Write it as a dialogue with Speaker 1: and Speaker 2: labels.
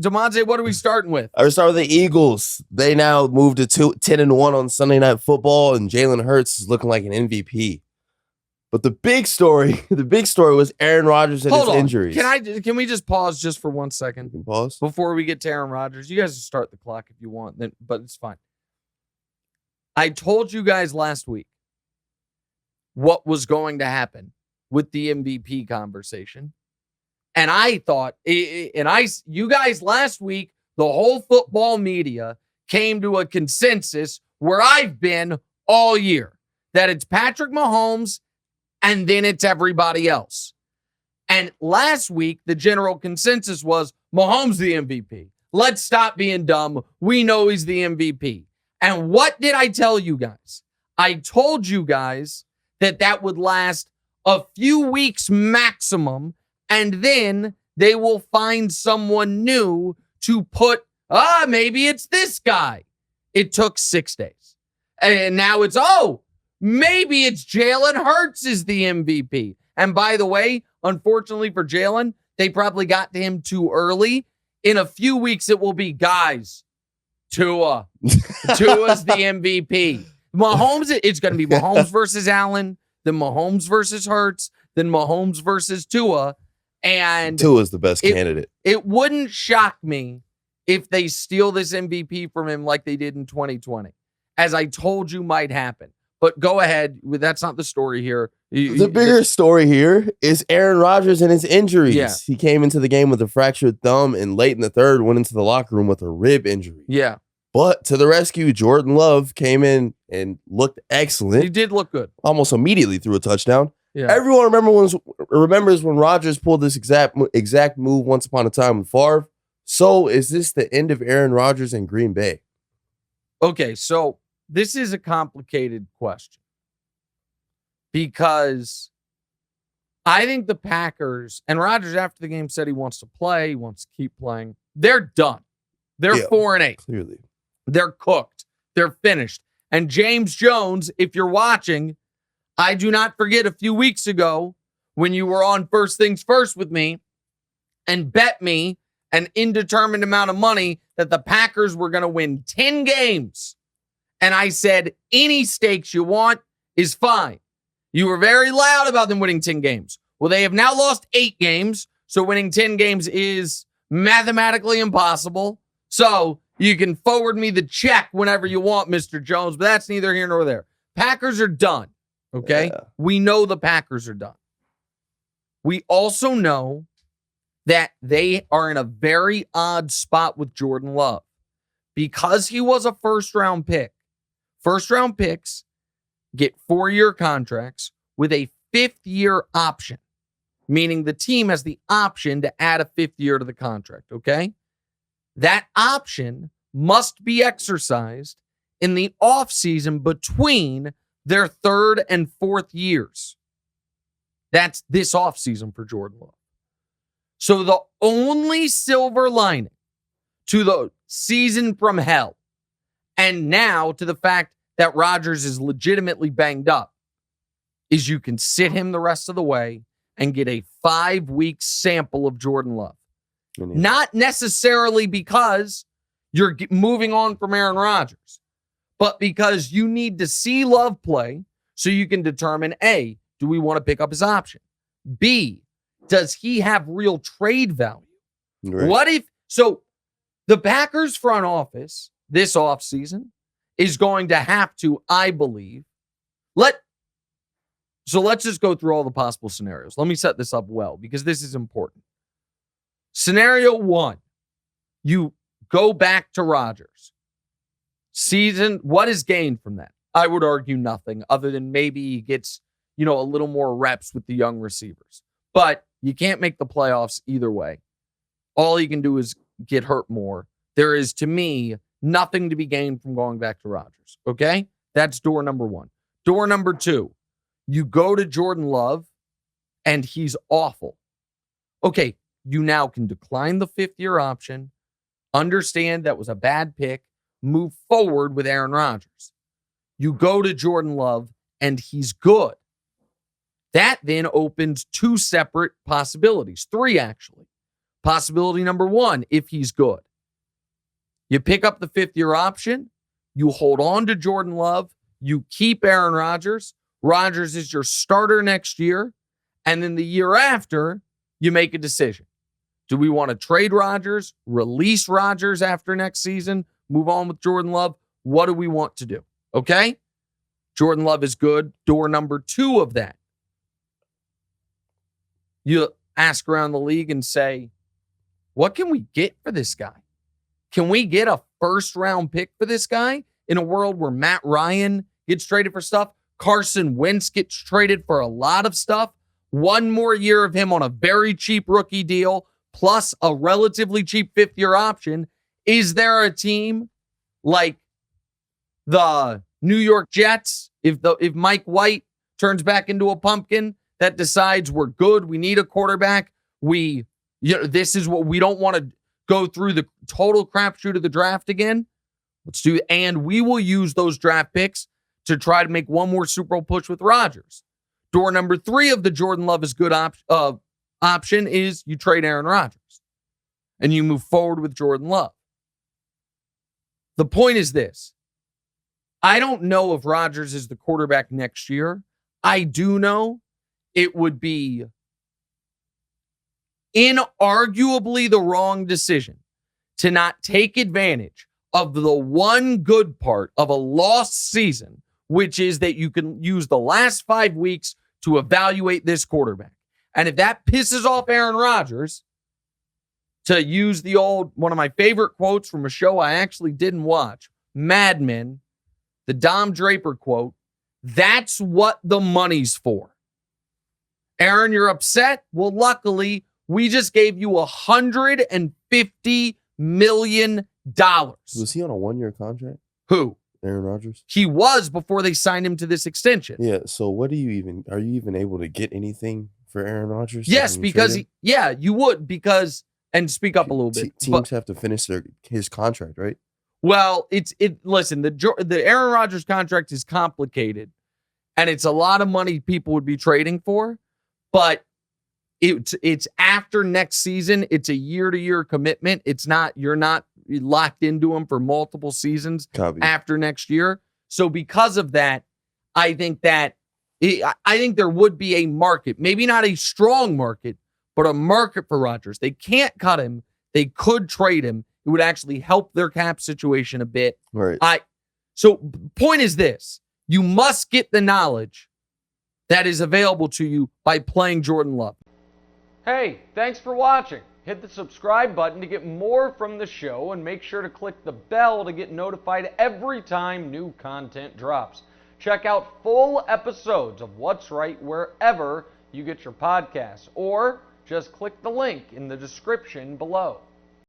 Speaker 1: DeMonte, what are we starting with?
Speaker 2: I would start with the Eagles. They now moved to 10-1 on Sunday Night Football, and Jalen Hurts is looking like an MVP. But the big story was Aaron Rodgers and his injuries.
Speaker 1: Can we just pause just for 1 second?
Speaker 2: You can pause
Speaker 1: before we get to Aaron Rodgers. You guys start the clock if you want, but it's fine. I told you guys last week what was going to happen with the MVP conversation. And I thought, you guys last week, the whole football media came to a consensus where I've been all year, that it's Patrick Mahomes and then it's everybody else. And last week, the general consensus was Mahomes the MVP. Let's stop being dumb. We know he's the MVP. And what did I tell you guys? I told you guys that would last a few weeks maximum, and then they will find someone new to put, maybe it's this guy. It took 6 days. And now it's, maybe it's Jalen Hurts is the MVP. And by the way, unfortunately for Jalen, they probably got to him too early. In a few weeks, it will be, guys, Tua. Tua's the MVP. Mahomes, it's going to be Mahomes versus Allen, then Mahomes versus Hurts, then Mahomes versus Tua. And
Speaker 2: Tua's the best candidate.
Speaker 1: It wouldn't shock me if they steal this MVP from him like they did in 2020, as I told you might happen. But go ahead. That's not the story here.
Speaker 2: The bigger story here is Aaron Rodgers and his injuries.
Speaker 1: Yeah.
Speaker 2: He came into the game with a fractured thumb and late in the third went into the locker room with a rib injury.
Speaker 1: Yeah.
Speaker 2: But to the rescue, Jordan Love came in and looked excellent.
Speaker 1: He did look good.
Speaker 2: Almost immediately threw a touchdown.
Speaker 1: Yeah.
Speaker 2: Everyone remembers when Rodgers pulled this exact move once upon a time with Favre. So is this the end of Aaron Rodgers in Green Bay?
Speaker 1: Okay, so this is a complicated question because I think the Packers, and Rodgers after the game said he wants to play, he wants to keep playing. They're done. They're 4-8.
Speaker 2: Clearly.
Speaker 1: They're cooked. They're finished. And James Jones, if you're watching, I do not forget a few weeks ago when you were on First Things First with me and bet me an indeterminate amount of money that the Packers were going to win 10 games. And I said, any stakes you want is fine. You were very loud about them winning 10 games. Well, they have now lost 8 games, so winning 10 games is mathematically impossible. So you can forward me the check whenever you want, Mr. Jones, but that's neither here nor there. Packers are done, okay? Yeah. We know the Packers are done. We also know that they are in a very odd spot with Jordan Love because he was a first-round pick. First-round picks get 4-year contracts with a 5th-year option, meaning the team has the option to add a 5th year to the contract, okay? That option must be exercised in the offseason between their 3rd and 4th years. That's this offseason for Jordan Love. So the only silver lining to the season from hell, and now to the fact that Rodgers is legitimately banged up, is you can sit him the rest of the way and get a 5-week sample of Jordan Love. Not necessarily because you're moving on from Aaron Rodgers, but because you need to see Love play so you can determine, A, do we want to pick up his option? B, does he have real trade value? Right. So the Packers front office this offseason is going to have to, I believe, so let's just go through all the possible scenarios. Let me set this up well because this is important. Scenario 1, you go back to Rodgers. What is gained from that? I would argue nothing other than maybe he gets, a little more reps with the young receivers. But you can't make the playoffs either way. All he can do is get hurt more. There is, to me, nothing to be gained from going back to Rodgers. Okay? That's door number 1. Door number 2, you go to Jordan Love and he's awful. Okay, you now can decline the 5th-year option, understand that was a bad pick, move forward with Aaron Rodgers. You go to Jordan Love and he's good. That then opens 2 separate possibilities, 3 actually. Possibility number one, if he's good, you pick up the fifth-year option, you hold on to Jordan Love, you keep Aaron Rodgers. Rodgers is your starter next year, and then the year after, you make a decision. Do we want to trade Rodgers, release Rodgers after next season, move on with Jordan Love? What do we want to do? Okay? Jordan Love is good. Door number two of that. You ask around the league and say, what can we get for this guy? Can we get a first-round pick for this guy in a world where Matt Ryan gets traded for stuff? Carson Wentz gets traded for a lot of stuff. One more year of him on a very cheap rookie deal, plus a relatively cheap fifth-year option. Is there a team like the New York Jets, if Mike White turns back into a pumpkin, that decides we're good, we need a quarterback, this is what we don't want to go through the total crapshoot of the draft again? Let's do it. And we will use those draft picks to try to make one more Super Bowl push with Rodgers. Door number three of the Jordan Love is good option is you trade Aaron Rodgers and you move forward with Jordan Love. The point is this. I don't know if Rodgers is the quarterback next year. I do know it would be inarguably the wrong decision to not take advantage of the one good part of a lost season, which is that you can use the last 5 weeks to evaluate this quarterback. And if that pisses off Aaron Rodgers, to use one of my favorite quotes from a show I actually didn't watch, Mad Men, the Dom Draper quote, that's what the money's for. Aaron, you're upset? Well, luckily, we just gave you $150 million.
Speaker 2: Was he on a 1-year contract?
Speaker 1: Who?
Speaker 2: Aaron Rodgers?
Speaker 1: He was before they signed him to this extension.
Speaker 2: Yeah, so are you even able to get anything for Aaron Rodgers?
Speaker 1: Yes, because you would, because, and speak up a little bit.
Speaker 2: Teams have to finish his contract, right?
Speaker 1: Well, listen, the Aaron Rodgers contract is complicated, and it's a lot of money people would be trading for, but it's after next season. It's a year-to-year commitment. You're not locked into him for multiple seasons after next year. So because of that, I think there would be a market, maybe not a strong market, but a market for Rodgers. They can't cut him. They could trade him. It would actually help their cap situation a bit.
Speaker 2: Right.
Speaker 1: So point is this. You must get the knowledge that is available to you by playing Jordan Love. Hey, thanks for watching. Hit the subscribe button to get more from the show and make sure to click the bell to get notified every time new content drops. Check out full episodes of What's Right wherever you get your podcasts, or just click the link in the description below.